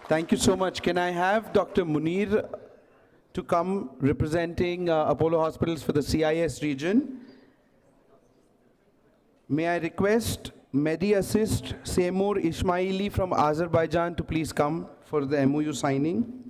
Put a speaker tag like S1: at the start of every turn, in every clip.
S1: Thank you so much. Can I have Dr. Munir to come representing Apollo Hospitals for the CIS region? May I request Medi Assist Seymour Ismaili from Azerbaijan to please come for the MOU signing?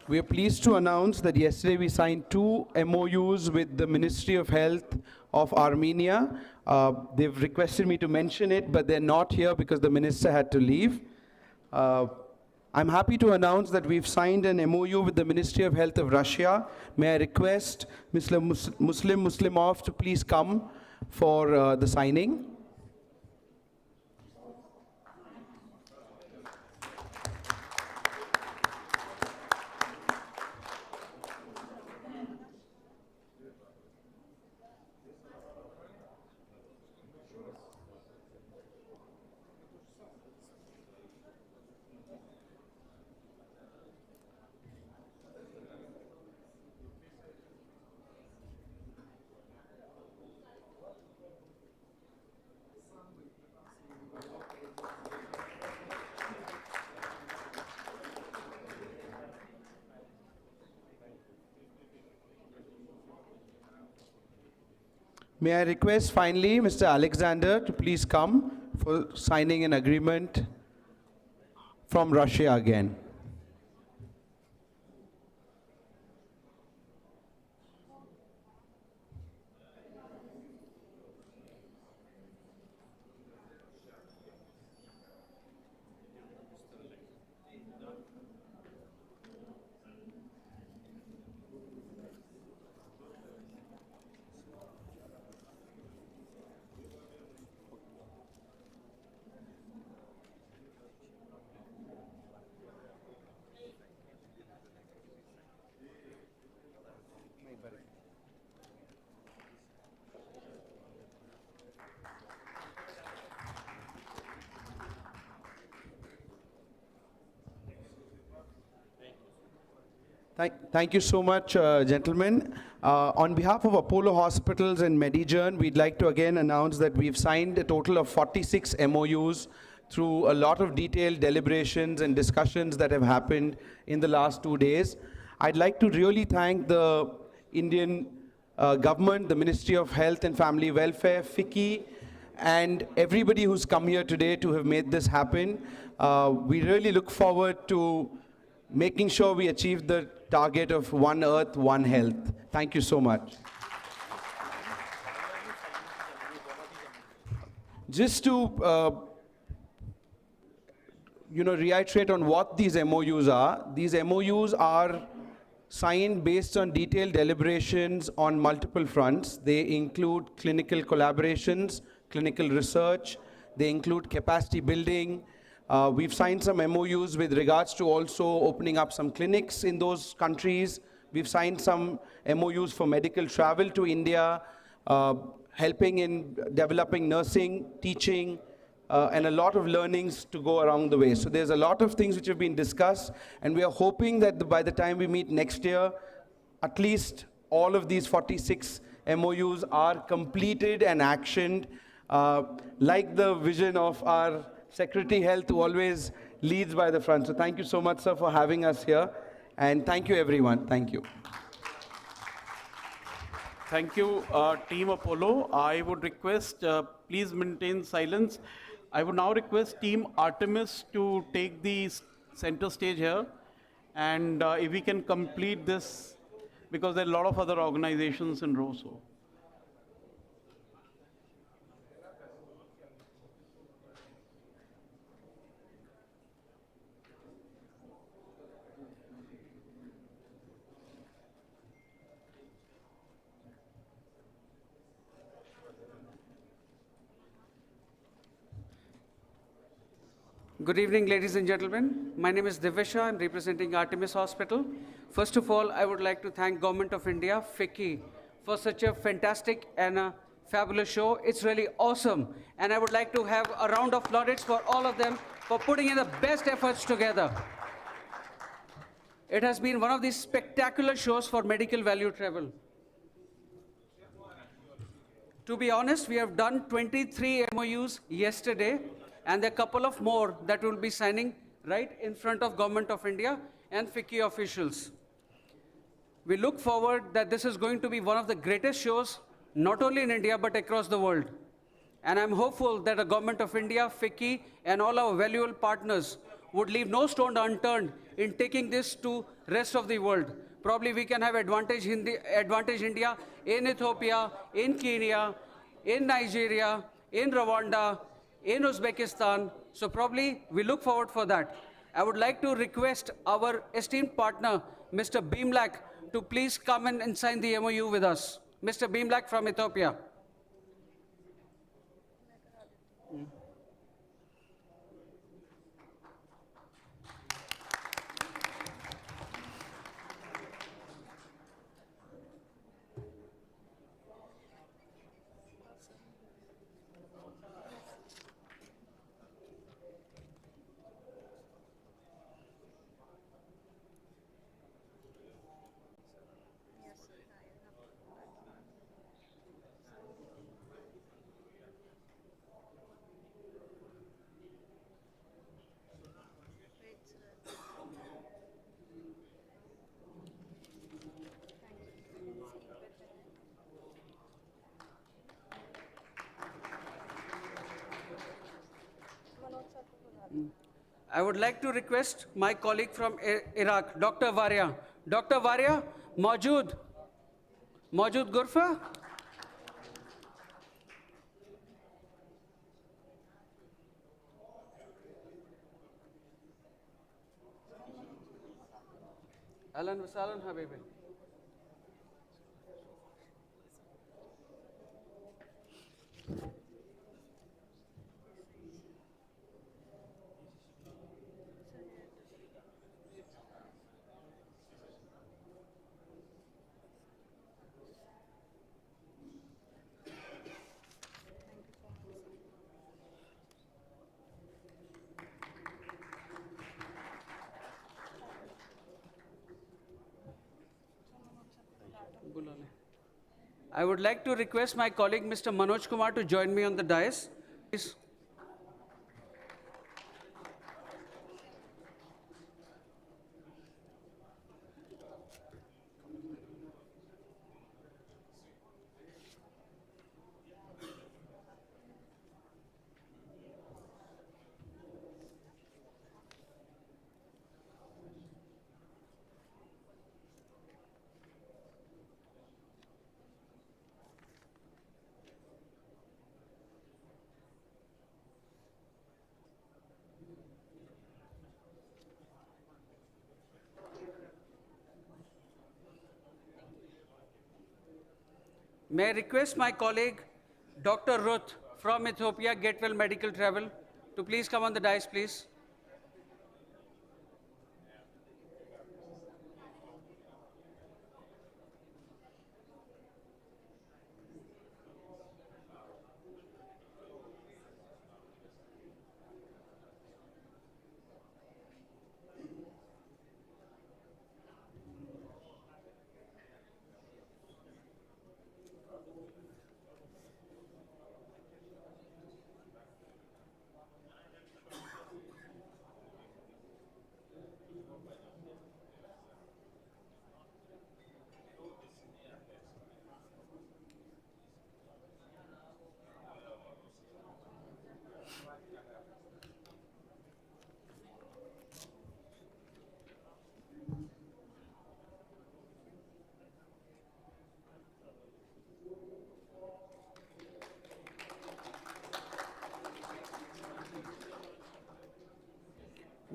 S1: We are pleased to announce that yesterday we signed 2 MOUs with the Ministry of Health of Armenia. They've requested me to mention it, but they're not here because the minister had to leave. I'm happy to announce that we've signed an MOU with the Ministry of Health of Russia. May I request Mr. Muslimov to please come for the signing? May I request finally Mr. Alexander to please come for signing an agreement from Russia again. Thank you so much, gentlemen. On behalf of Apollo Hospitals and Medigen, we'd like to again announce that we've signed a total of 46 MOUs through a lot of detailed deliberations and discussions that have happened in the last 2 days. I'd like to really thank the Indian government, the Ministry of Health and Family Welfare, FICCI, and everybody who's come here today to have made this happen. We really look forward to making sure we achieve the target of One Earth, One Health. Thank you so much. Just to reiterate on what these MOUs are. These MOUs are signed based on detailed deliberations on multiple fronts. They include clinical collaborations, clinical research, they include capacity building. We've signed some MOUs with regards to also opening up some clinics in those countries. We've signed some MOUs for medical travel to India, helping in developing nursing, teaching, and a lot of learnings to go around the way. So there's a lot of things which have been discussed, and we are hoping that by the time we meet next year, at least all of these 46 MOUs are completed and actioned, like the vision of our Secretary Health, who always leads by the front. So thank you so much, sir, for having us here. And thank you, everyone. Thank you.
S2: Thank you, Team Apollo. I would request, please maintain silence. I would now request Team Artemis to take the center stage here. And if we can complete this, because there are a lot of other organizations in row. So.
S3: Good evening, ladies and gentlemen. My name is Divesha. I'm representing Artemis Hospital. First of all, I would like to thank Government of India, FICCI, for such a fantastic and a fabulous show. It's really awesome. And I would like to have a round of plaudits for all of them for putting in the best efforts together. It has been one of these spectacular shows for medical value travel. To be honest, we have done 23 MOUs yesterday, and there are a couple of more that we'll be signing right in front of Government of India and FICCI officials. We look forward that this is going to be one of the greatest shows, not only in India, but across the world. And I'm hopeful that the Government of India, FICCI, and all our valuable partners would leave no stone unturned in taking this to rest of the world. Probably we can have Advantage India in Ethiopia, in Kenya, in Nigeria, in Rwanda, in Uzbekistan. So probably we look forward for that. I would like to request our esteemed partner, Mr. Beamlak, to please come in and sign the MOU with us. Mr. Beamlak from Ethiopia. I would like to request my colleague from Iraq, Dr. Varia. Dr. Varia, Majood. Majood Gurfa? Alan Wasalan Habibi. I would like to request my colleague Mr. Manoj Kumar to join me on the dais. Please. May I request my colleague, Dr. Ruth from Ethiopia, Gatewell Medical Travel, to please come on the dais, please.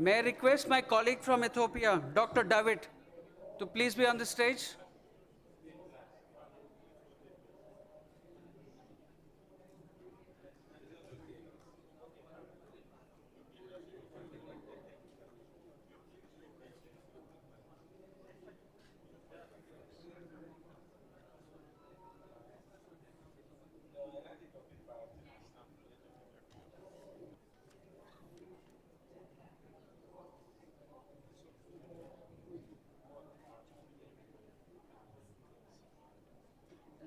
S3: May I request my colleague from Ethiopia, Dr. David, to please be on the stage?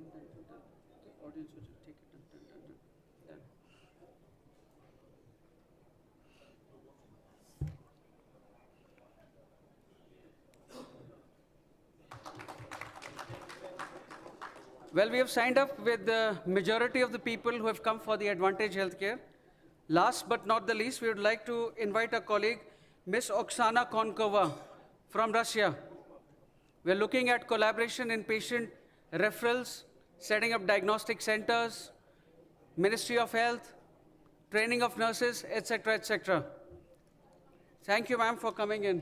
S3: The audience will just take it. Done. Well, we have signed up with the majority of the people who have come for the Advantage Healthcare. Last but not the least, we would like to invite our colleague, Ms. Oksana Konkova from Russia. We're looking at collaboration in patient referrals, setting up diagnostic centers, Ministry of Health, training of nurses, etc., etc. Thank you, ma'am, for coming in.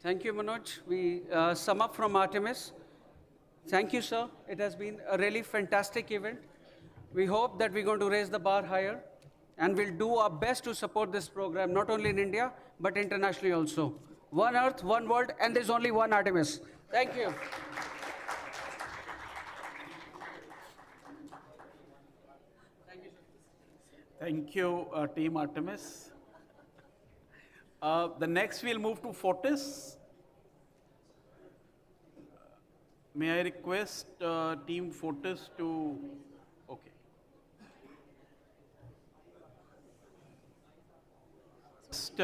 S3: Thank you, Manoj. We sum up from Artemis. Thank you, sir. It has been a really fantastic event. We hope that we're going to raise the bar higher, and we'll do our best to support this program, not only in India, but internationally also. One Earth, one world, and there's only one Artemis. Thank you.
S2: Thank you, Team Artemis. The next we'll move to Fortis. May I request Team Fortis to, okay. Just,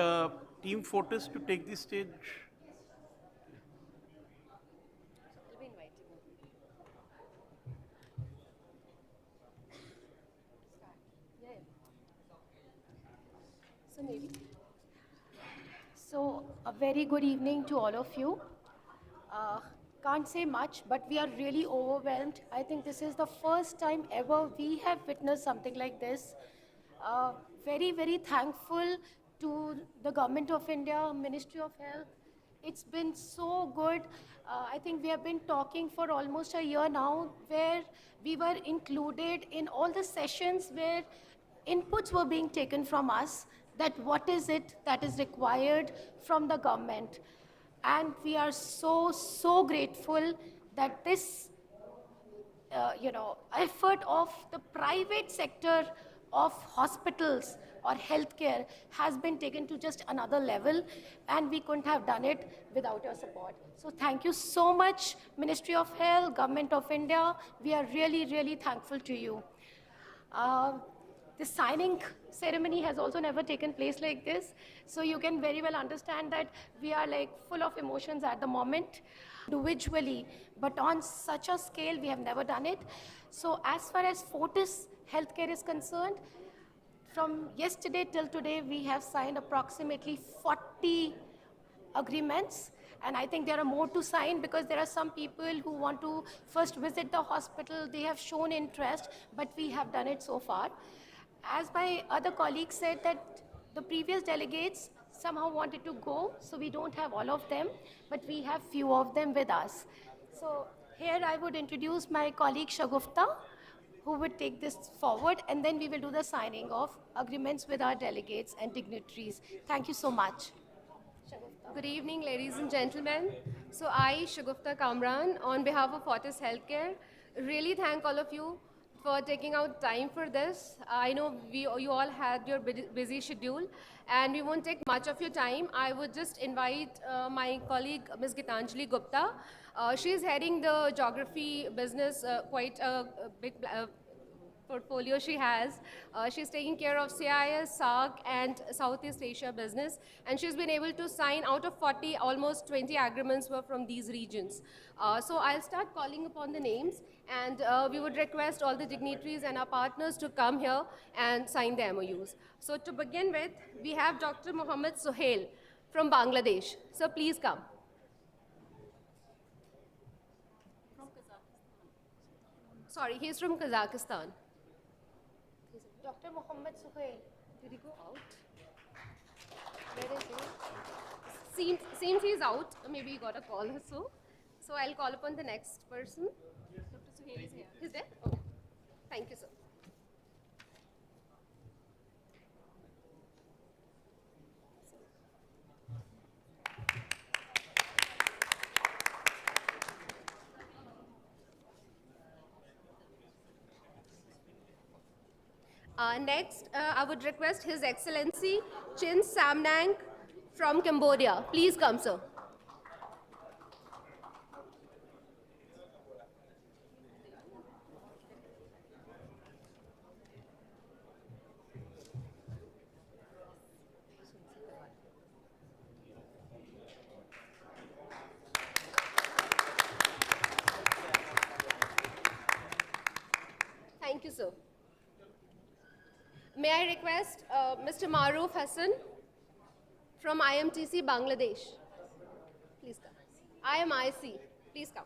S2: Team Fortis to take the stage.
S4: I'll be inviting you. Start. Yeah. So maybe. So a very good evening to all of you. Can't say much, but we are really overwhelmed. I think this is the first time ever we have witnessed something like this. Very, very thankful to the Government of India, Ministry of Health. It's been so good. I think we have been talking for almost a year now, where we were included in all the sessions where inputs were being taken from us, that what is it that is required from the government. And we are so, so grateful that this effort of the private sector of hospitals or healthcare has been taken to just another level, and we couldn't have done it without your support. So thank you so much, Ministry of Health, Government of India. We are really, really thankful to you. The signing ceremony has also never taken place like this, so you can very well understand that we are like full of emotions at the moment, individually, but on such a scale we have never done it. So as far as Fortis Healthcare is concerned, from yesterday till today we have signed approximately 40 agreements, and I think there are more to sign, because there are some people who want to first visit the hospital. They have shown interest, but we have done it so far. As my other colleague said, that the previous delegates somehow wanted to go, so we don't have all of them, but we have few of them with us. So here I would introduce my colleague Shagufta, who would take this forward, and then we will do the signing of agreements with our delegates and dignitaries. Thank you so much. Shagufta.
S5: Good evening, ladies and gentlemen. So I, Shagufta Kamran, on behalf of Fortis Healthcare, really thank all of you for taking out time for this. I know you all had your busy schedule, and we won't take much of your time. I would just invite my colleague, Ms. Gitanjali Gupta. She's heading the geography business, quite a big portfolio she has. She's taking care of CIS, SAARC, and Southeast Asia business, and she's been able to sign out of 40, almost 20 agreements were from these regions. So I'll start calling upon the names, and we would request all the dignitaries and our partners to come here and sign the MOUs. So to begin with, we have Dr. Mohammed Suhail from Bangladesh. So please come. Sorry, he's from Kazakhstan.
S4: Dr. Mohammed Suhail,
S5: Did he go out? Where is he? Seems he's out. Maybe he got a call or so. So I'll call upon the next person. Dr. Suhail is here. He's there? Okay. Thank you, sir. Next, I would request His Excellency Chin Samnang from Cambodia. Please come, sir. Thank you, sir. May I request Mr. Maroof Hassan from IMTC, Bangladesh. Please come. IMIC. Please come.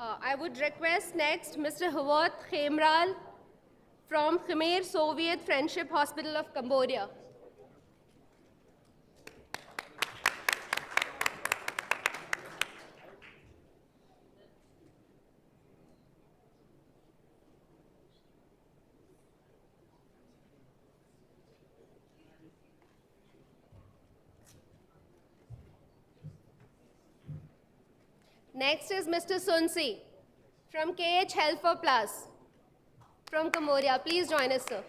S5: I would request next Mr. Hawat Khemral from Khmer Soviet Friendship Hospital of Cambodia. Next is Mr. Sunsi from KH Health for Plus from Cambodia. Please join us, sir.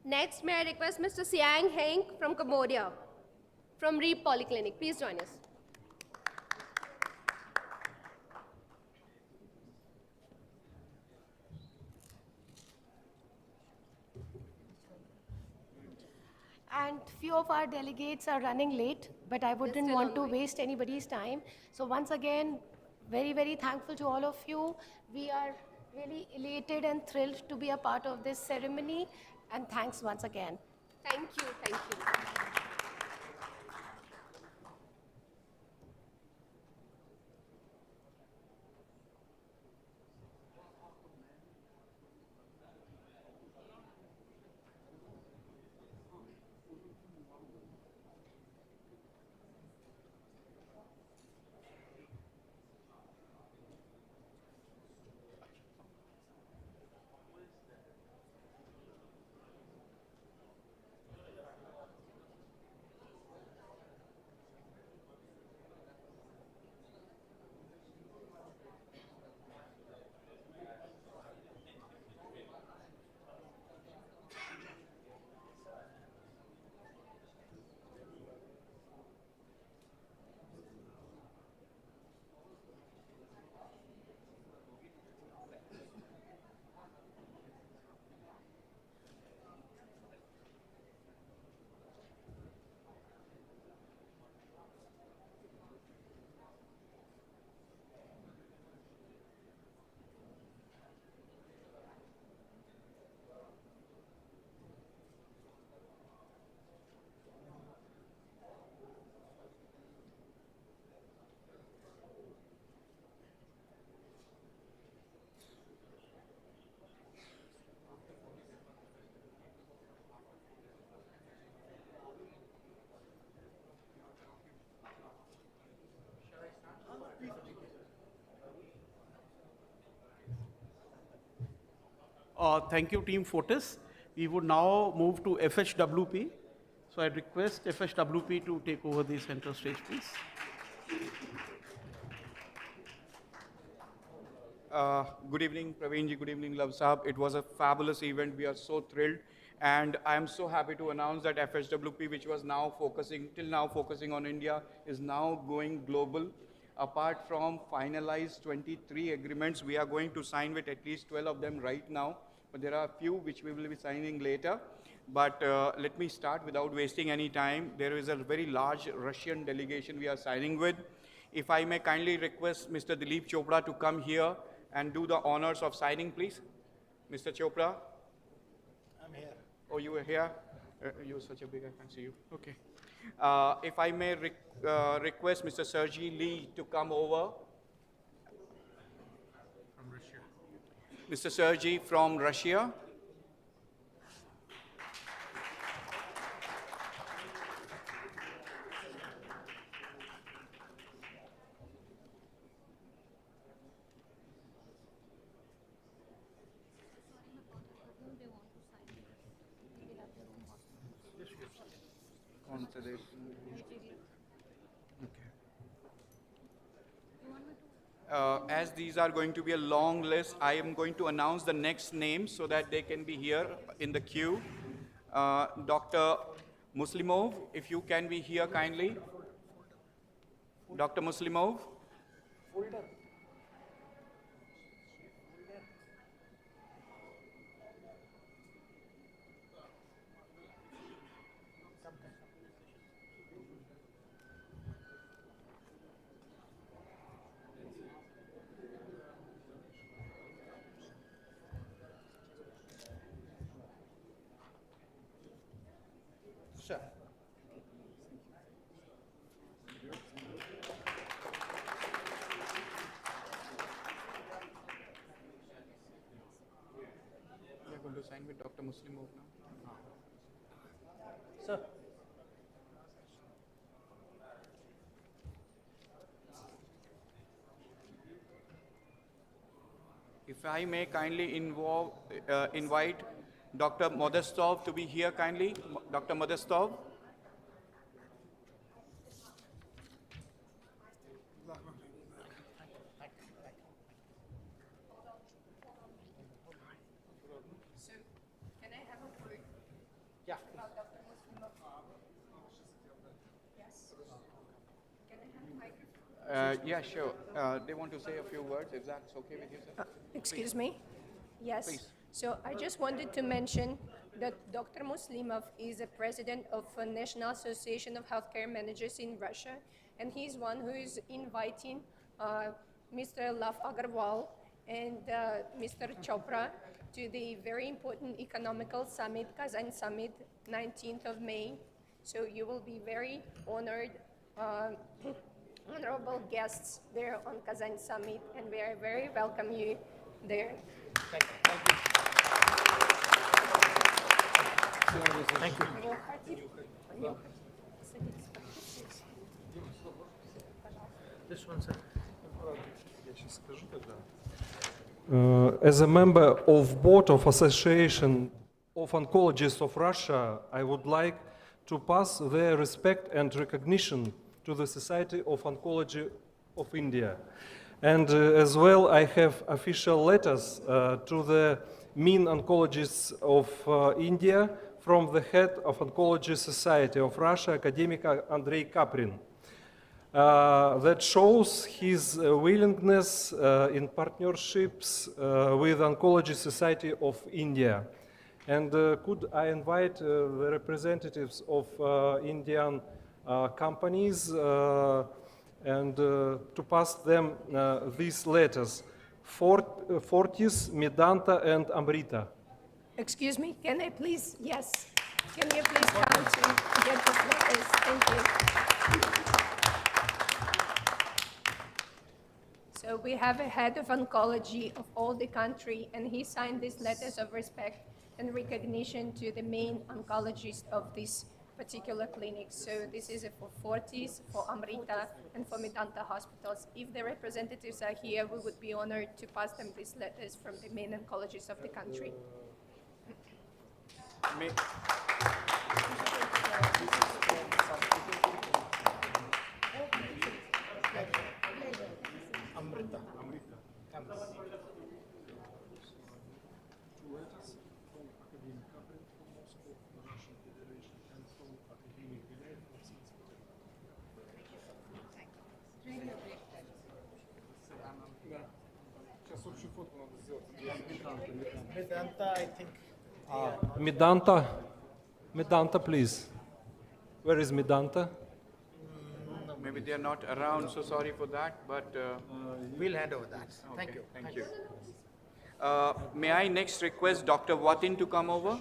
S5: Next, may I request Mr. Siang Heng from Cambodia, from Reap Polyclinic. Please join us.
S4: And few of our delegates are running late, but I wouldn't
S5: still
S4: want
S5: on
S4: to
S5: the way.
S4: waste anybody's time. So once again, very, very thankful to all of you. We are really elated and thrilled to be a part of this ceremony. And thanks once again.
S5: Thank you, thank you.
S2: Thank you, Team Fortis. We would now move to FHWP. So I request FHWP to take over the center stage, please.
S6: Good evening, Praveenji. Good evening, Love Saab. It was a fabulous event. We are so thrilled. And I am so happy to announce that FHWP, which was till now focusing on India, is now going global. Apart from finalized 23 agreements, we are going to sign with at least 12 of them right now. But there are a few which we will be signing later. But let me start without wasting any time. There is a very large Russian delegation we are signing with. If I may kindly request Mr. Dilip Chopra to come here and do the honors of signing, please. Mr. Chopra? I'm here. Oh, you were here? You're such a big, I can't see you. Okay. If I may request Mr. Sergey Lee to come over. From Russia. Mr. Sergey from Russia. As these are going to be a long list, I am going to announce the next names so that they can be here in the queue. Dr. Muslimov, if you can be here kindly. Dr. Muslimov. Sure. We are going to sign with Dr. Muslimov now. Sir. If I may kindly invite Dr. Modestov to be here kindly. Dr. Modestov.
S7: Can I have a word
S6: Yeah.
S7: about Dr. Muslimov? Yes. Can I have a microphone?
S6: Yeah, sure. They want to say a few words, if that's okay with you, sir.
S7: Excuse me? Yes.
S6: Please.
S7: So I just wanted to mention that Dr. Muslimov is the president of a National Association of Healthcare Managers in Russia, and he's one who is inviting Mr. Lav Agarwal and Mr. Chopra to the very important economical summit, Kazan Summit, 19th of May. So you will be very honored, honorable guests there on Kazan Summit, and we are very welcome you there.
S6: Thank you. Thank you.
S8: This one, sir. As a member of board of Association of Oncologists of Russia, I would like to pass their respect and recognition to the Society of Oncology of India. And as well, I have official letters to the main oncologists of India from the head of Oncology Society of Russia, academic Andrei Kaprin. That shows his willingness in partnerships with Oncology Society of India. And could I invite the representatives of Indian companies and to pass them these letters, Fortis, Medanta, and Amrita.
S7: Excuse me, can I please, yes, can you please come to get the letters? Thank you. So we have a head of oncology of all the country, and he signed these letters of respect and recognition to the main oncologists of this particular clinic. So this is for Fortis, for Amrita, and for Medanta hospitals. If the representatives are here, we would be honored to pass them these letters from the main oncologists of the country.
S6: Amrita.
S9: Medanta, I think.
S8: Medanta, please. Where is Medanta?
S6: Maybe they are not around, so sorry for that, but
S9: We'll hand over that. Thank you.
S6: thank you. May I next request Dr. Watin to come over?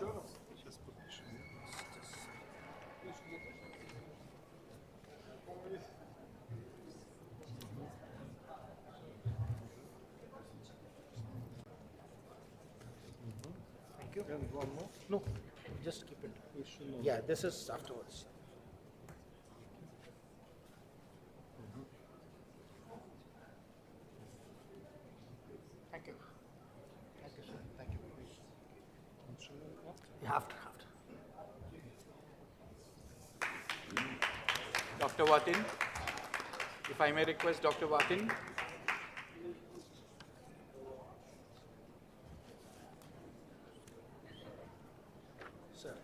S9: Thank you. One more? No, just keep it. Yeah, this is afterwards. Thank you. Thank you, sir. Thank you. Yeah, after.
S6: Dr. Watin, if I may request Dr. Watin.
S9: Sir.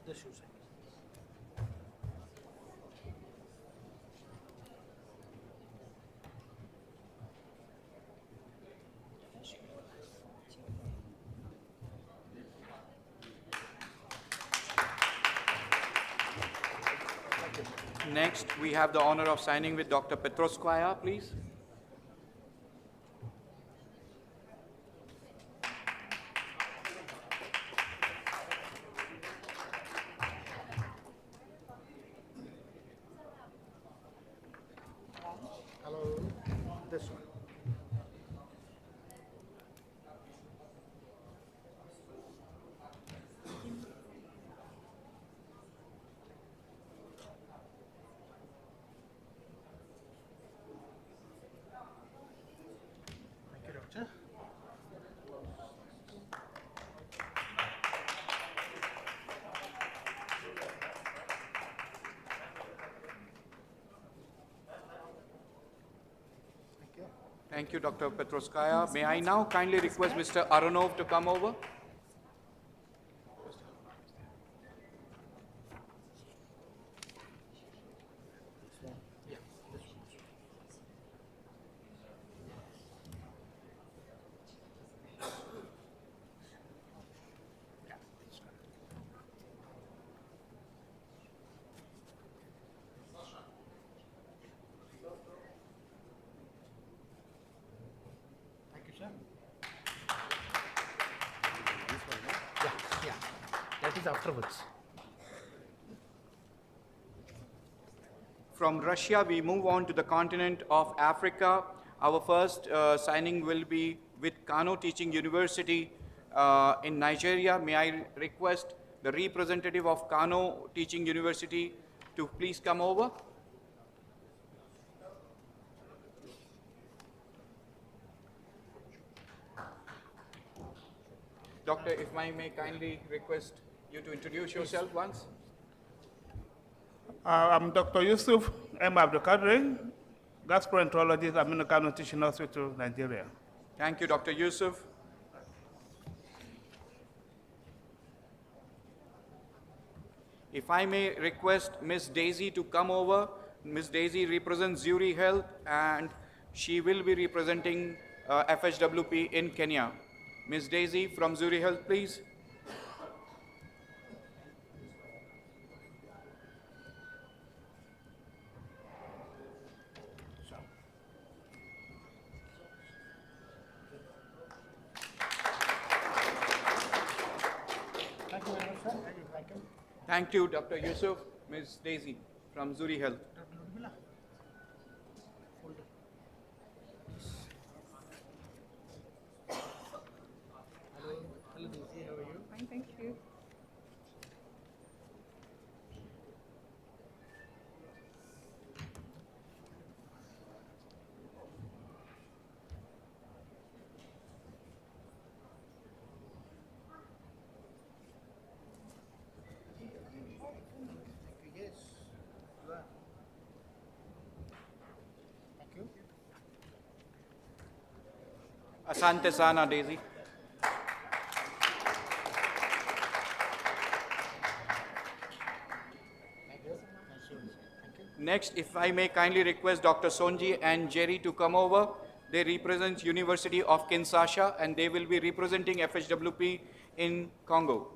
S9: This shoes.
S6: Next, we have the honor of signing with Dr. Petroskaya, please.
S9: Hello. This one. Thank you, doctor. Thank you.
S6: Thank you, Dr. Petroskaya. May I now kindly request Mr. Aronov to come over?
S9: Yeah, this one. Yeah, this one. Thank you, sir. Yeah. That is afterwards.
S6: From Russia, we move on to the continent of Africa. Our first signing will be with Kano Teaching University in Nigeria. May I request the representative of Kano Teaching University to please come over? Doctor, if I may kindly request you to introduce yourself once.
S10: I'm Dr. Yusuf M. Abdul Kadri, gastroenterologist at Kano Teaching Hospital, Nigeria.
S6: Thank you, Dr. Yusuf. If I may request Ms. Daisy to come over. Ms. Daisy represents Zuri Health and she will be representing FHWP in Kenya. Ms. Daisy from Zuri Health, please.
S9: Thank you very much, sir. Thank you.
S6: Thank you, Dr. Yusuf. Ms. Daisy from Zuri Health.
S9: Hello, Daisy. How are you?
S11: Fine, thank you.
S9: Yes, you are. Thank you.
S6: Asante sana, Daisy.
S9: Thank you. Thank you.
S6: Next, if I may kindly request Dr. Sonji and Jerry to come over. They represent University of Kinshasa, and they will be representing FHWP in Congo.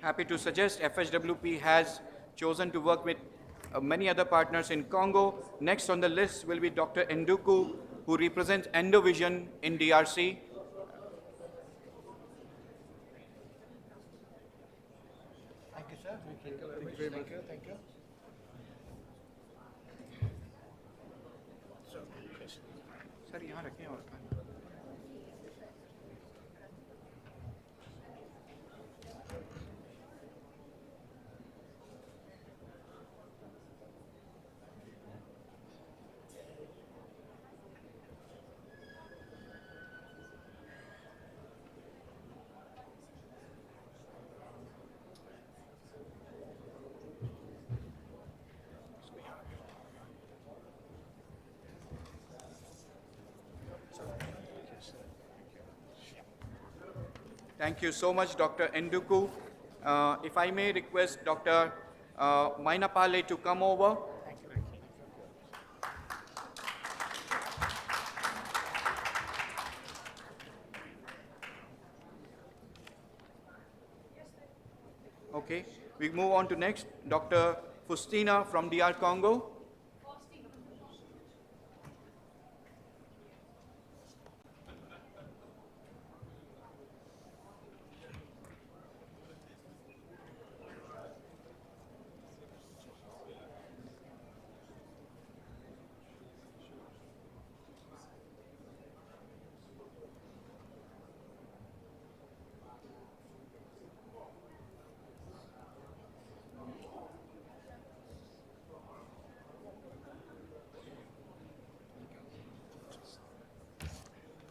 S6: Happy to suggest FHWP has chosen to work with many other partners in Congo. Next on the list will be Dr. Nduku, who represents Endovision in DRC.
S9: Thank you, sir. Thank you very much. Thank you. Thank you.
S6: Sir, यहाँ रखें और Thank you so much, Dr. Nduku. If I may request Dr. Mainapale to come over. Okay, we move on to next, Dr. Fustina from DR Congo.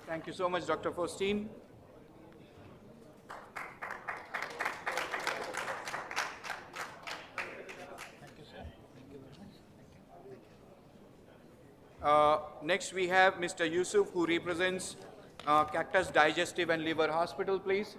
S6: Thank you so much, Dr. Faustine. Next, we have Mr. Yusuf, who represents Cactus Digestive and Liver Hospital, please.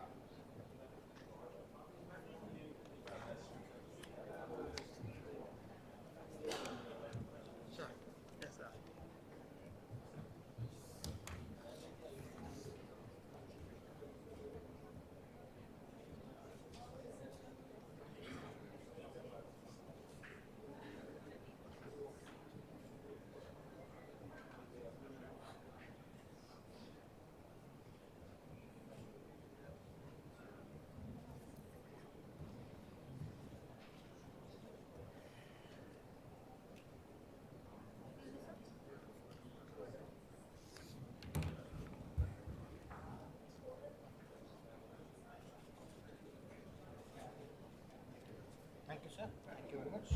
S9: Thank you, sir. Thank you very much.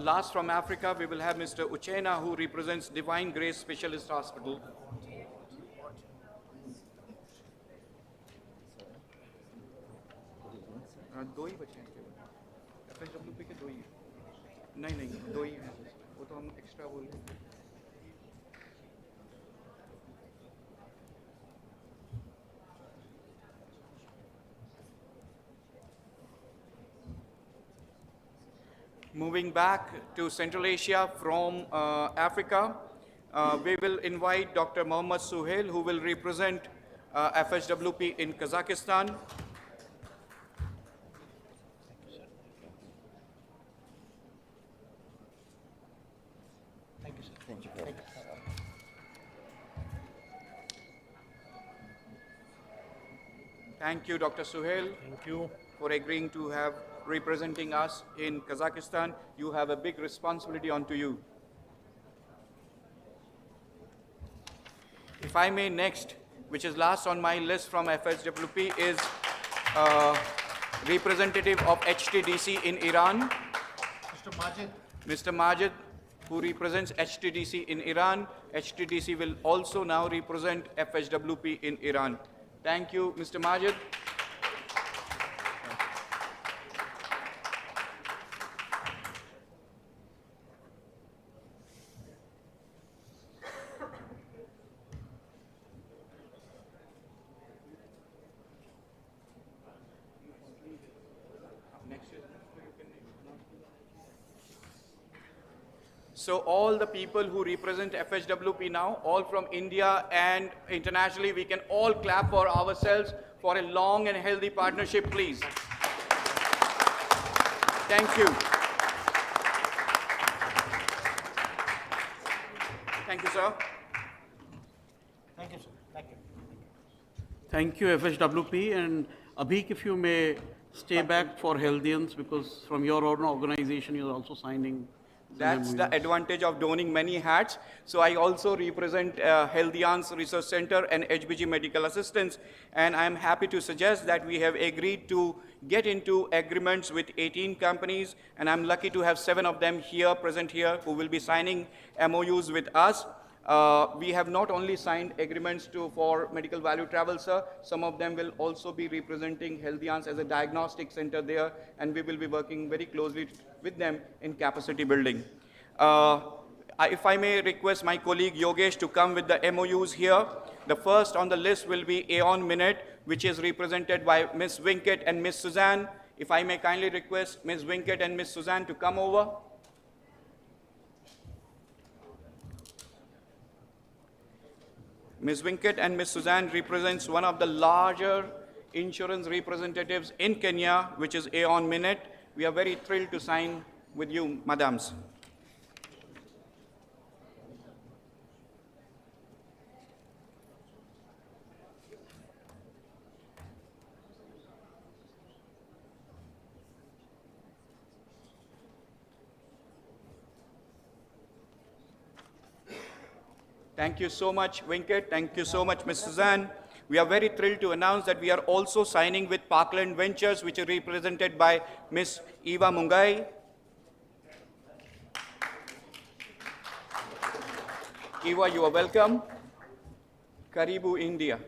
S6: Last from Africa, we will have Mr. Uchena, who represents Divine Grace Specialist Hospital. दो ही बचे हैं केवल FHWP के दो ही नहीं दो ही हैं वो तो हम एक्स्ट्रा बोल रहे हैं Moving back to Central Asia from Africa, we will invite Dr. Mohammad Suhail, who will represent FHWP in Kazakhstan.
S9: Thank you, sir. Thank you. Thank you.
S6: Thank you, Dr. Suhail.
S10: Thank you.
S6: For agreeing to have representing us in Kazakhstan. You have a big responsibility onto you. If I may, next, which is last on my list from FHWP, is representative of HTDC in Iran.
S9: Mr. Majid.
S6: Mr. Majid, who represents HTDC in Iran. HTDC will also now represent FHWP in Iran. Thank you, Mr. Majid. So all the people who represent FHWP now, all from India and internationally, we can all clap for ourselves for a long and healthy partnership, please. Thank you. Thank you, sir.
S9: Thank you, sir. Thank you.
S2: Thank you, FHWP. And Abhik, if you may stay back for Healthians, because from your own organization, you're also signing.
S6: That's the advantage of donning many hats. So I also represent Healthians Research Center and HBG Medical Assistance. And I'm happy to suggest that we have agreed to get into agreements with 18 companies. And I'm lucky to have 7 of them here, present here, who will be signing MOUs with us. We have not only signed agreements for medical value travel, sir. Some of them will also be representing Healthians as a diagnostic center there, and we will be working very closely with them in capacity building. If I may request my colleague Yogesh to come with the MOUs here. The first on the list will be Aeon Minute, which is represented by Ms. Winket and Ms. Suzanne. If I may kindly request Ms. Winket and Ms. Suzanne to come over. Ms. Winket and Ms. Suzanne represents one of the larger insurance representatives in Kenya, which is Aeon Minute. We are very thrilled to sign with you, madams. Thank you so much, Winket. Thank you so much, Ms. Suzanne. We are very thrilled to announce that we are also signing with Parkland Ventures, which is represented by Ms. Eva Mungai. Eva, you are welcome. Karibu, India.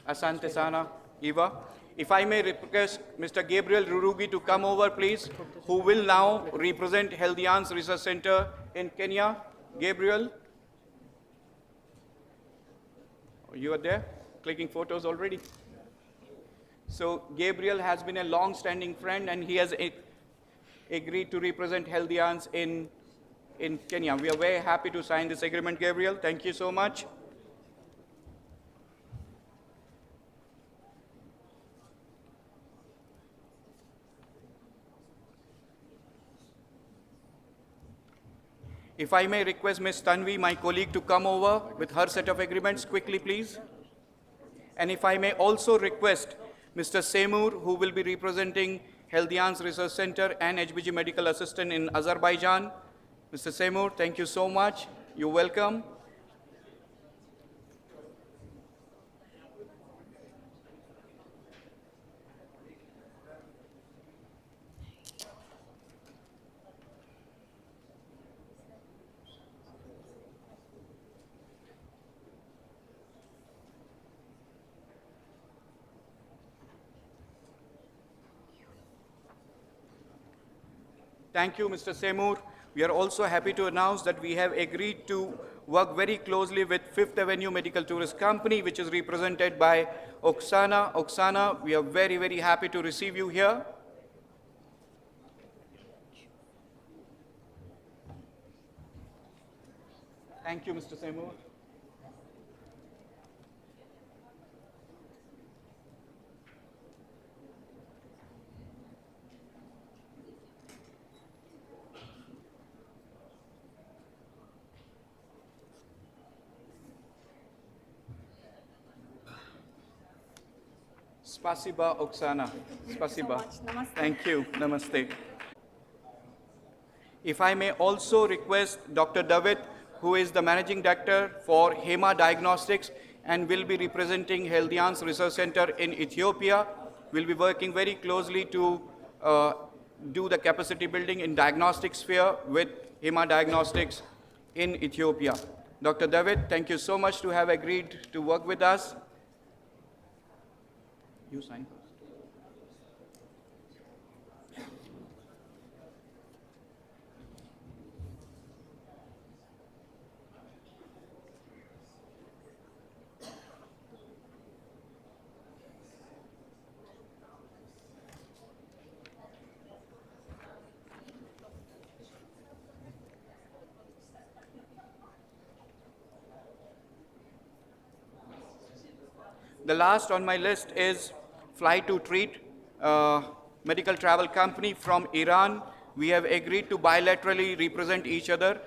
S6: Asante sana, Eva. If I may request Mr. Gabriel Rurugi to come over, please, who will now represent Healthians Research Center in Kenya. Gabriel? You are there, clicking photos already. So Gabriel has been a long-standing friend, and he has agreed to represent Healthians in Kenya. We are very happy to sign this agreement, Gabriel. Thank you so much. If I may request Ms. Tanvi, my colleague, to come over with her set of agreements quickly, please. And if I may also request Mr. Semur, who will be representing Healthians Research Center and HBG Medical Assistant in Azerbaijan. Mr. Semur, thank you so much. You're welcome. Thank you, Mr. Semur. We are also happy to announce that we have agreed to work very closely with Fifth Avenue Medical Tourist Company, which is represented by Oksana. Oksana, we are very, very happy to receive you here. Thank you, Mr. Semur. Spasiba, Oksana. Spasiba. Thank you. Namaste. If I may also request Dr. David, who is the Managing Director for HEMA Diagnostics and will be representing Healthians Research Center in Ethiopia, will be working very closely to do the capacity building in diagnostic sphere with HEMA Diagnostics in Ethiopia. Dr. David, thank you so much to have agreed to work with us. You sign first. The last on my list is Fly to Treat, medical travel company from Iran. We have agreed to bilaterally represent each other.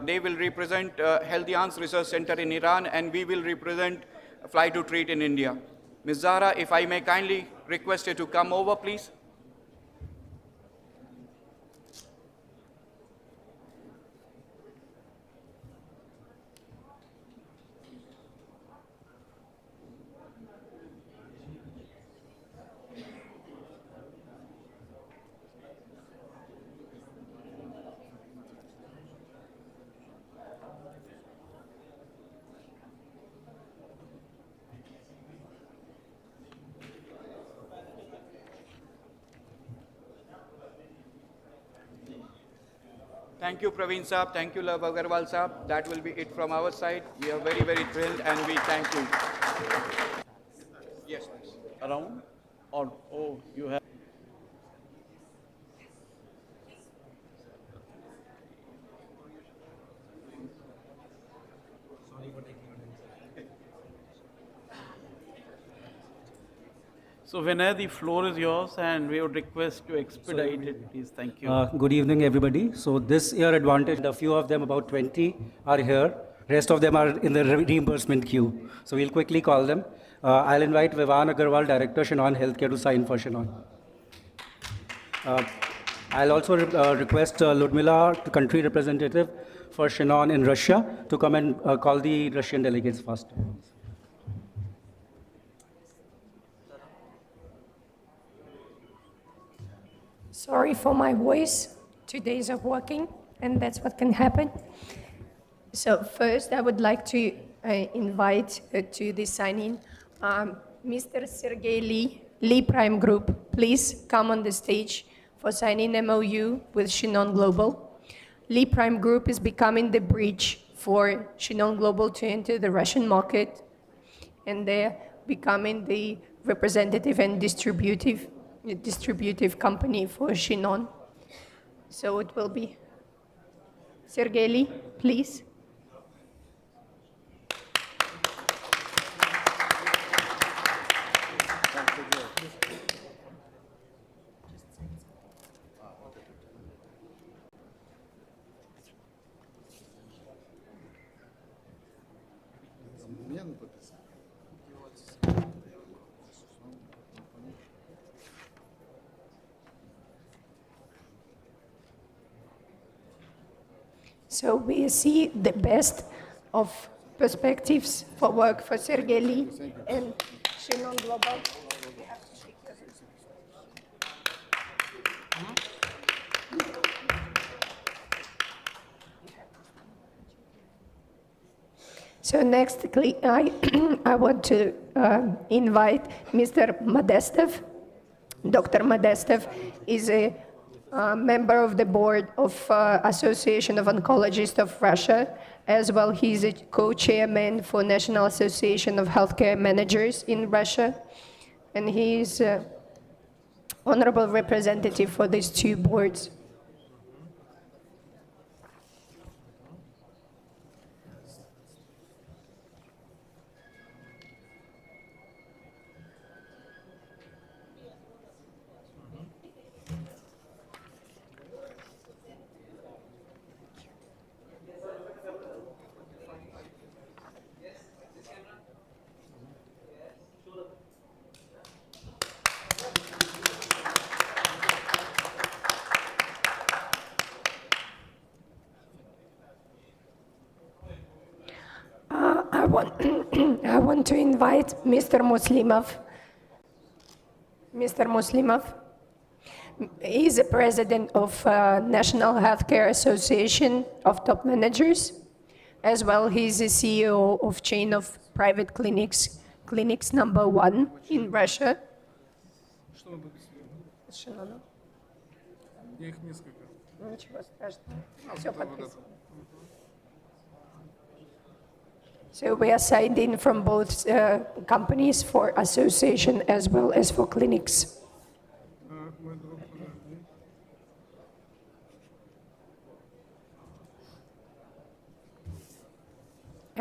S6: They will represent Healthians Research Center in Iran, and we will represent Fly to Treat in India. Ms. Zara, if I may kindly request you to come over, please. Thank you, Praveen Saab. Thank you, Love Agarwal Saab. That will be it from our side. We are very, very thrilled and we thank you. Yes, please.
S2: Around? Or, oh, you have. So Vinay, the floor is yours, and we would request to expedite it, please. Thank you.
S11: Good evening, everybody. So this year advantage, a few of them, about 20, are here. Rest of them are in the reimbursement queue. So we'll quickly call them. I'll invite Vivan Agarwal, Director, Shinon Healthcare, to sign for Shinon. I'll also request Ludmila, the country representative for Shinon in Russia, to come and call the Russian delegates first.
S7: Sorry for my voice. 2 days of working, and that's what can happen. So first, I would like to invite to the signing Mr. Sergey Lee Prime Group. Please come on the stage for signing MOU with Shinon Global. Lee Prime Group is becoming the bridge for Shinon Global to enter the Russian market, and they're becoming the representative and distributive company for Shinon. So it will be Sergey Lee, please. So we see the best of perspectives for work for Sergey Lee and Shinon Global. So next, I want to invite Mr. Modestov. Dr. Modestov is a member of the board of Association of Oncologists of Russia. As well, he's a co-chairman for National Association of Healthcare Managers in Russia. And he is honorable representative for these two boards. I want to invite Mr. Muslimov. Mr. Muslimov is the president of National Healthcare Association of Top Managers. As well, he's the CEO of chain of private clinics, Clinics #1 in Russia. So we are signed in from both companies for association as well as for clinics.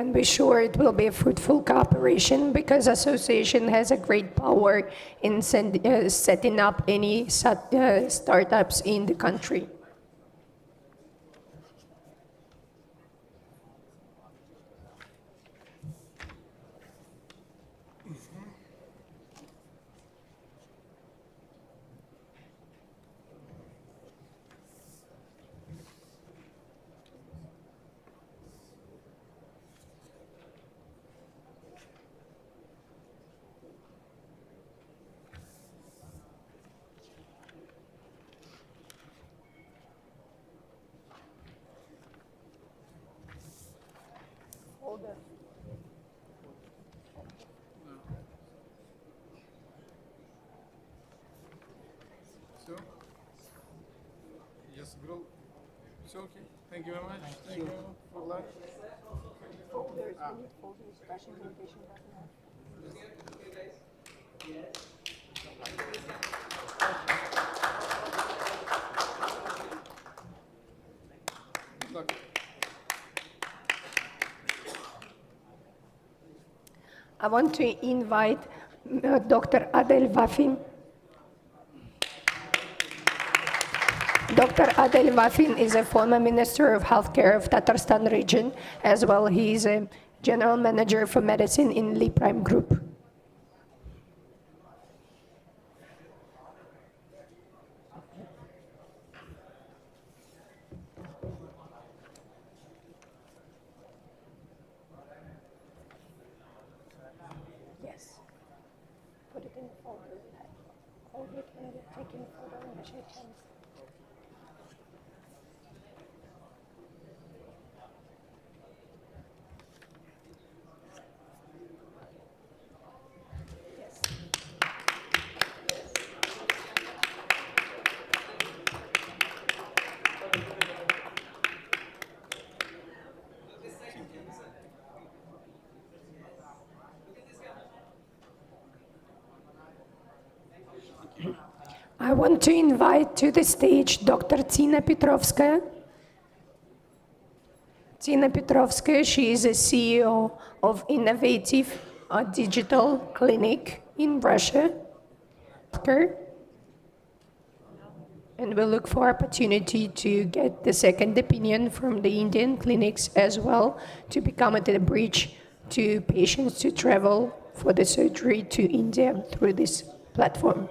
S7: And we're sure it will be a fruitful cooperation because association has a great power in setting up any startups in the country.
S12: So, yes, Guru. So, okay. Thank you very much. Thank you for luck. Good luck.
S7: I want to invite Dr. Adel Wafin. Dr. Adel Wafin is a former Minister of Healthcare of Tatarstan region, as well he is a General Manager for Medicine in Lee Prime Group. Yes. Put it in the folder. Hold it and take in photo and shake hands. I want to invite to the stage Dr. Tina Petrovskaya. Tina Petrovskaya, she is a CEO of Innovative Digital Clinic in Russia. And we look for opportunity to get the second opinion from the Indian clinics as well to become a bridge to patients to travel for the surgery to India through this platform.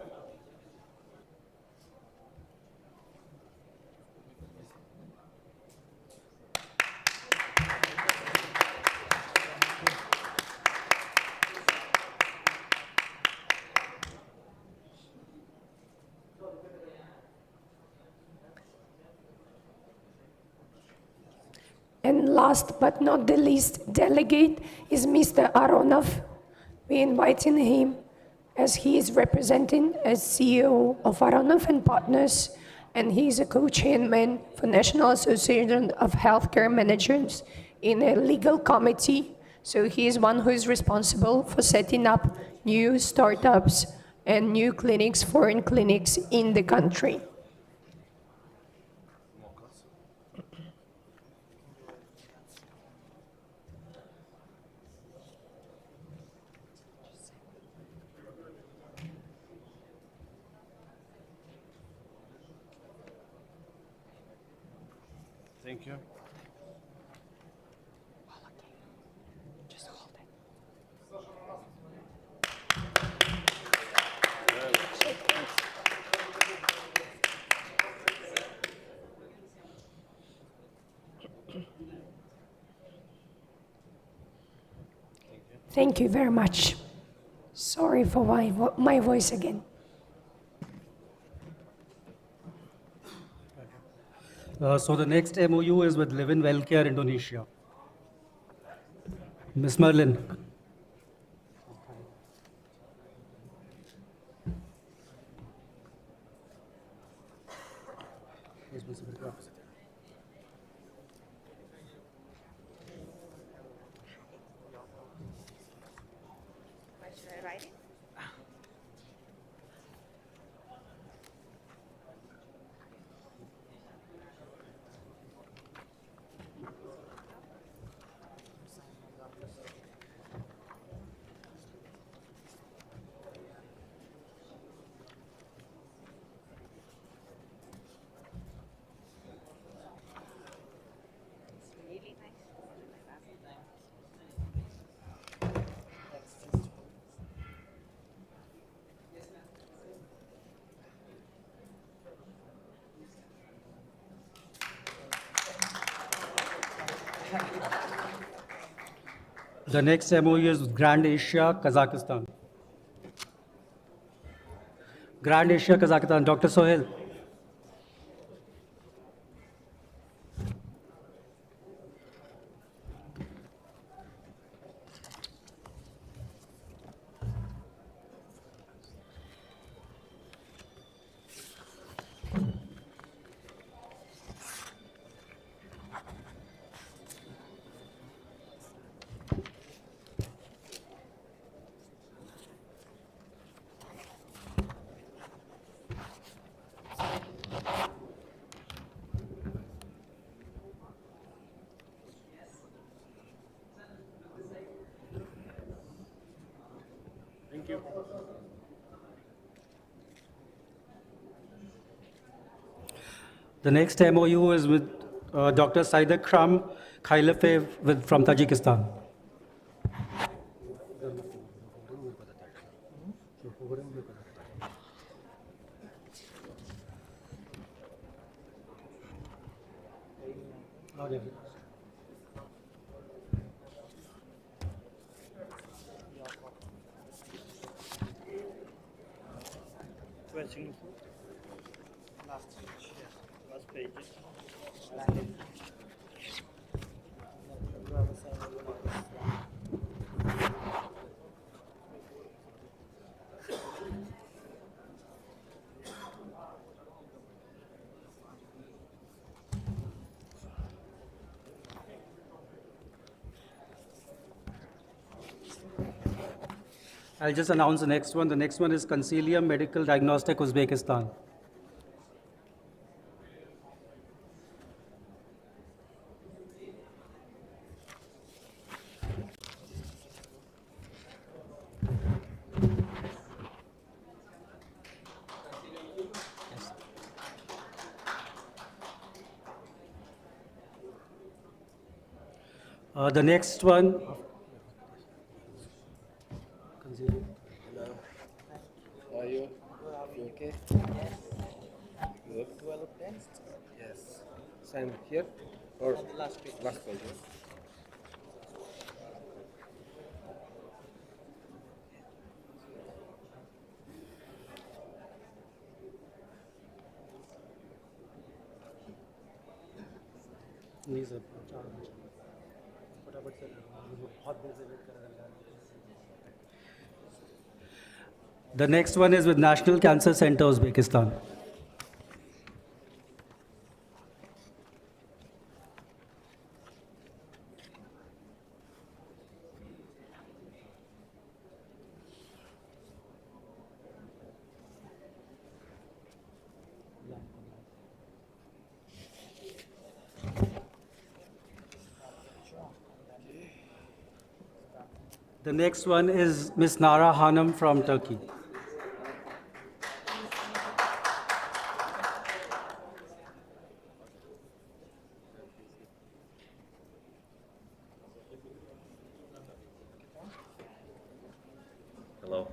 S7: And last but not the least delegate is Mr. Aronov. We're inviting him as he is representing as CEO of Aronov and Partners, and he is a co-chairman for National Association of Healthcare Managers in a legal committee. So he is one who is responsible for setting up new startups and new clinics, foreign clinics in the country.
S12: Thank you.
S7: Just hold it. Thank you very much. Sorry for my voice again.
S11: So the next MOU is with Live in Wellcare Indonesia. Ms. Merlin.
S13: Should I write it?
S11: The next MOU is with Grand Asia, Kazakhstan. Grand Asia, Kazakhstan. Dr. Sohail.
S10: Thank you.
S11: The next MOU is with Dr. Saidakram Khailafe from Tajikistan.
S9: Last page.
S11: I'll just announce the next one. The next one is Consilium Medical Diagnostic Uzbekistan. The next one.
S14: Are you? You okay? Yes. Good. Do I look next? Yes. Sign here or last page? Last page. Yeah?
S11: The next one is with National Cancer Center, Uzbekistan. The next one is Ms. Nara Hanum from Turkey.
S14: Hello.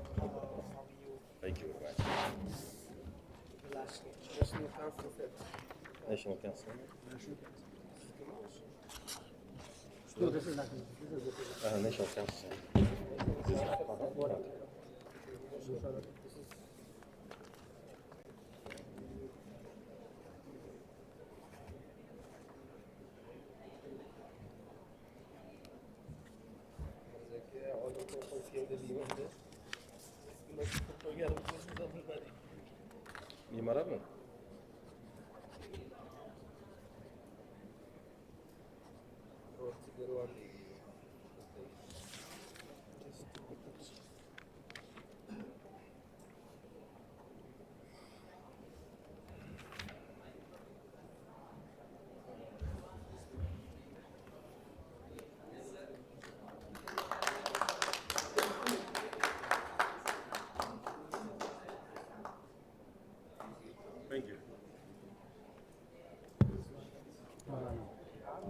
S14: Thank you very much. National Council.
S11: No, this is not.
S14: National Council. Mimar mı? Thank you.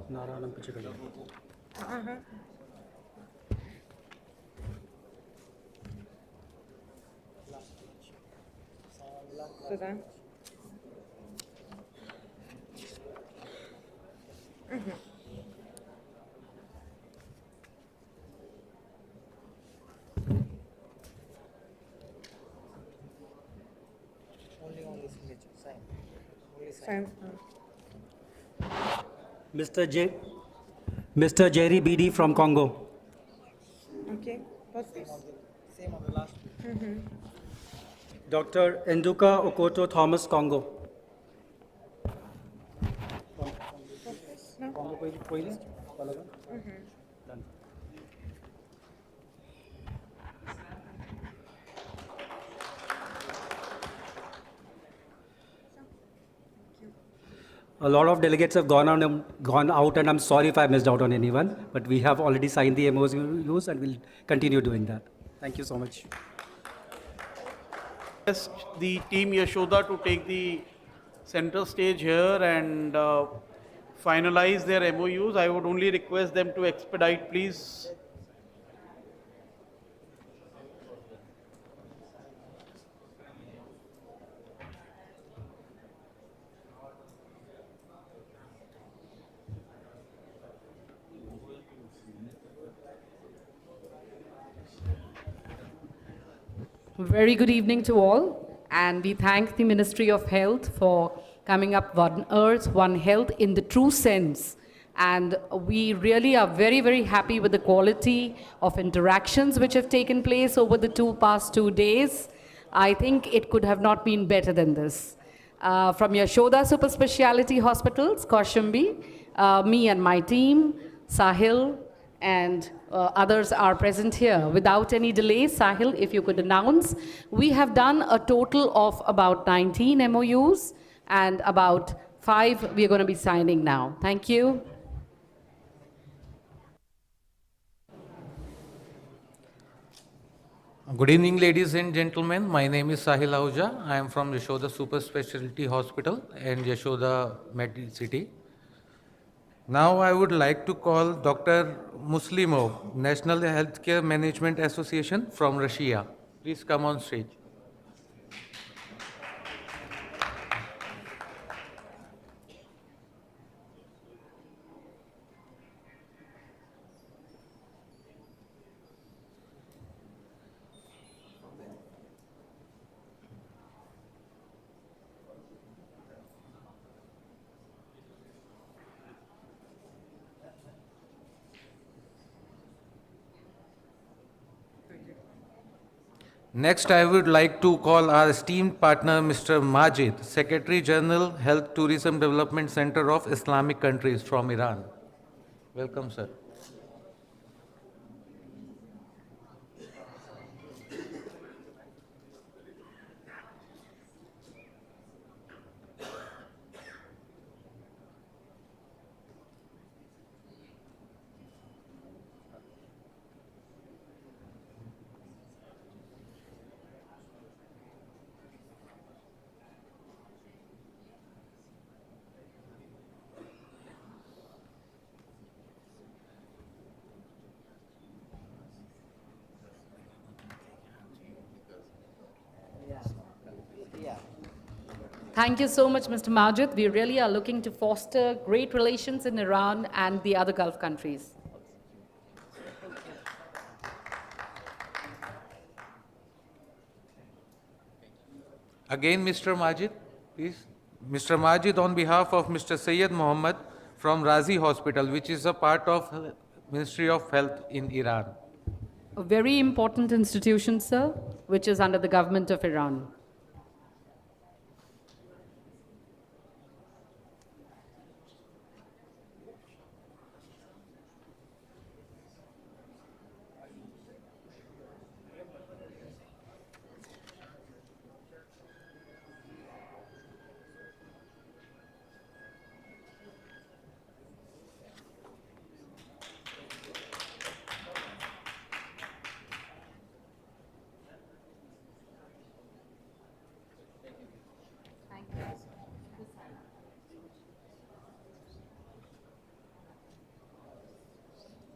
S11: Nara Hanum पीछे कर लो.
S13: Susan?
S11: Mr. Jerry BD from Congo.
S9: Okay, pause please. Same on the last.
S11: Dr. Enduka Okoto Thomas, Congo.
S9: No?
S11: A lot of delegates have gone out, and I'm sorry if I missed out on anyone, but we have already signed the MOUs and we'll continue doing that. Thank you so much.
S2: Request the team Yashoda to take the center stage here and finalize their MOUs. I would only request them to expedite, please.
S15: Very good evening to all, and we thank the Ministry of Health for coming up One Earth, One Health in the true sense. And we really are very, very happy with the quality of interactions which have taken place over the past 2 days. I think it could have not been better than this. From Yashoda Super Speciality Hospitals, Kaushambi, me and my team, Sahil, and others are present here. Without any delay, Sahil, if you could announce, we have done a total of about 19 MOUs and about 5 we are going to be signing now. Thank you.
S16: Good evening, ladies and gentlemen. My name is Sahil Ahuja. I am from Yashoda Super Specialty Hospital and Yashoda Med City. Now I would like to call Dr. Muslimov, National Healthcare Management Association from Russia. Please come on stage. Next, I would like to call our esteemed partner, Mr. Majid, Secretary General, Health Tourism Development Center of Islamic Countries from Iran. Welcome, sir.
S15: Thank you so much, Mr. Majid. We really are looking to foster great relations in Iran and the other Gulf countries.
S16: Again, Mr. Majid, please. Mr. Majid, on behalf of Mr. Sayyid Mohammed from Razi Hospital, which is a part of Ministry of Health in Iran.
S15: A very important institution, sir, which is under the government of Iran.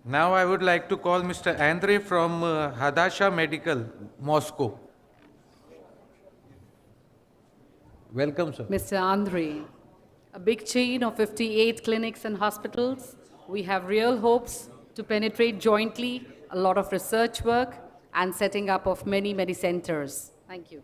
S16: Now I would like to call Mr. Andrei from Hadasha Medical, Moscow. Welcome, sir.
S15: Mr. Andrei, a big chain of 58 clinics and hospitals. We have real hopes to penetrate jointly a lot of research work and setting up of many, many centers. Thank you.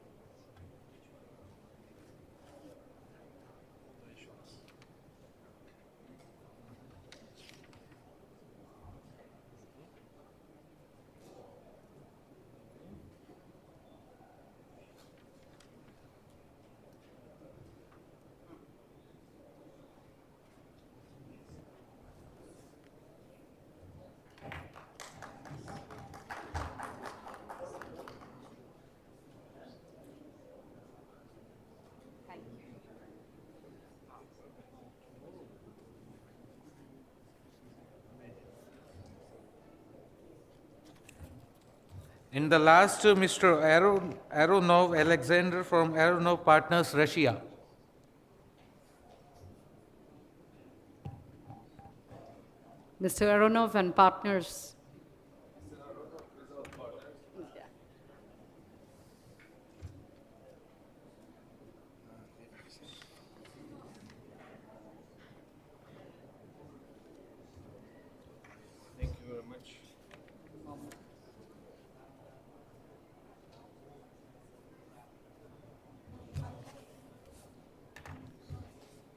S16: And the last, Mr. Aronov Alexander from Aronov Partners, Russia.
S15: Mr. Aronov and partners.
S12: Thank you very much.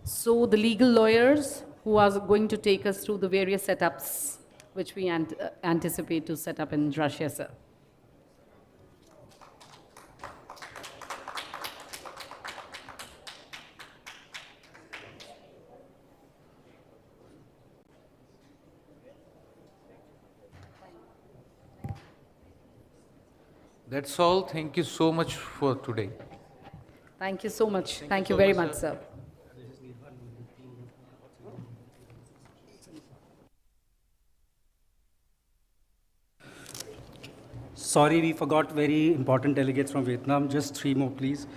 S15: So the legal lawyers who are going to take us through the various setups which we anticipate to set up in Russia, sir.
S16: That's all. Thank you so much for today.
S15: Thank you so much. Thank you very much, sir.
S11: Sorry, we forgot very important delegates from Vietnam. Just 3 more, please.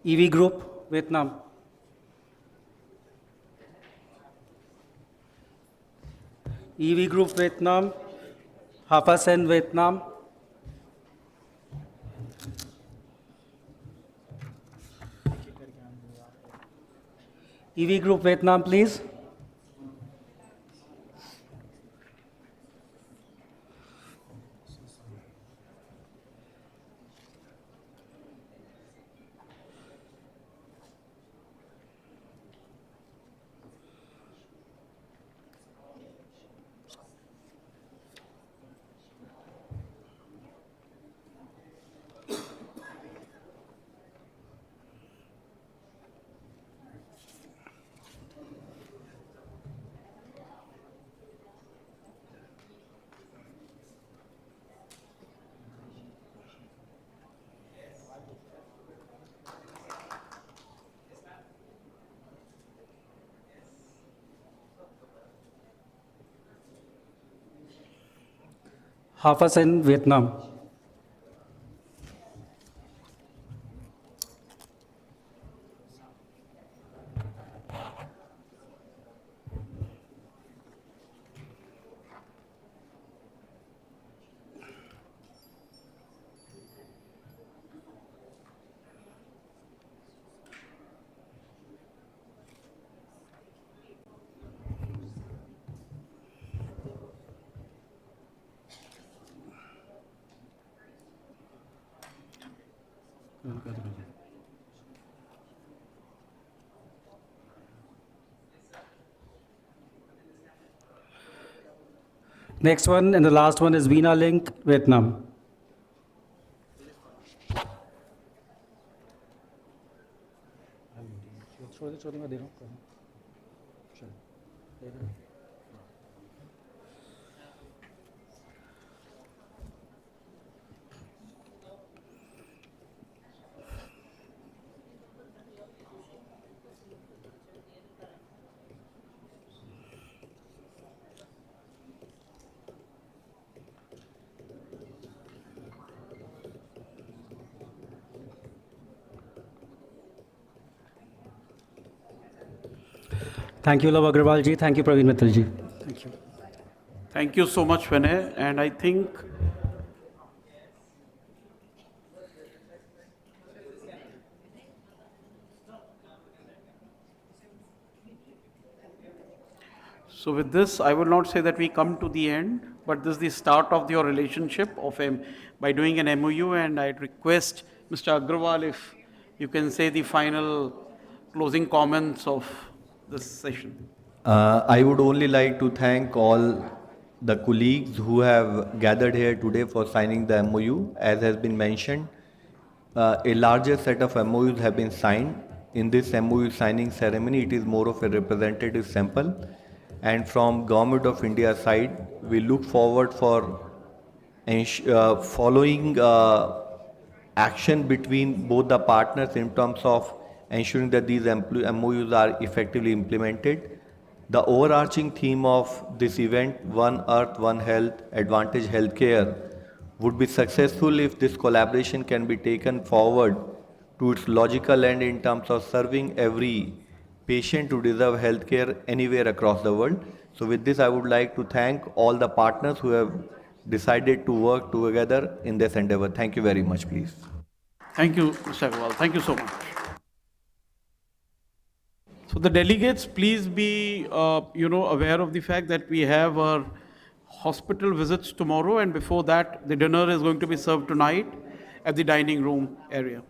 S11: EV Group, Vietnam. EV Group, Vietnam. Hafasen, Vietnam. EV Group, Vietnam, please. Hafasen, Vietnam. Next one and the last one is Vina Link, Vietnam. Thank you, Love Agrawal ji. Thank you, Praveen Mittal ji. Thank you.
S2: Thank you so much, Vinay. And I think so with this, I will not say that we come to the end, but this is the start of your relationship by doing an MOU, and I'd request Mr. Agrawal if you can say the final closing comments of this session.
S17: I would only like to thank all the colleagues who have gathered here today for signing the MOU. As has been mentioned, a larger set of MOUs have been signed. In this MOU signing ceremony, it is more of a representative sample. And from Government of India side, we look forward for following action between both the partners in terms of ensuring that these MOUs are effectively implemented. The overarching theme of this event, One Earth, One Health, Advantage Healthcare, would be successful if this collaboration can be taken forward to its logical end in terms of serving every patient who deserve healthcare anywhere across the world. So with this, I would like to thank all the partners who have decided to work together in this endeavor. Thank you very much, please.
S2: Thank you, Mr. Agarwal. Thank you so much. So the delegates, please be, aware of the fact that we have our hospital visits tomorrow, and before that, the dinner is going to be served tonight at the dining room area.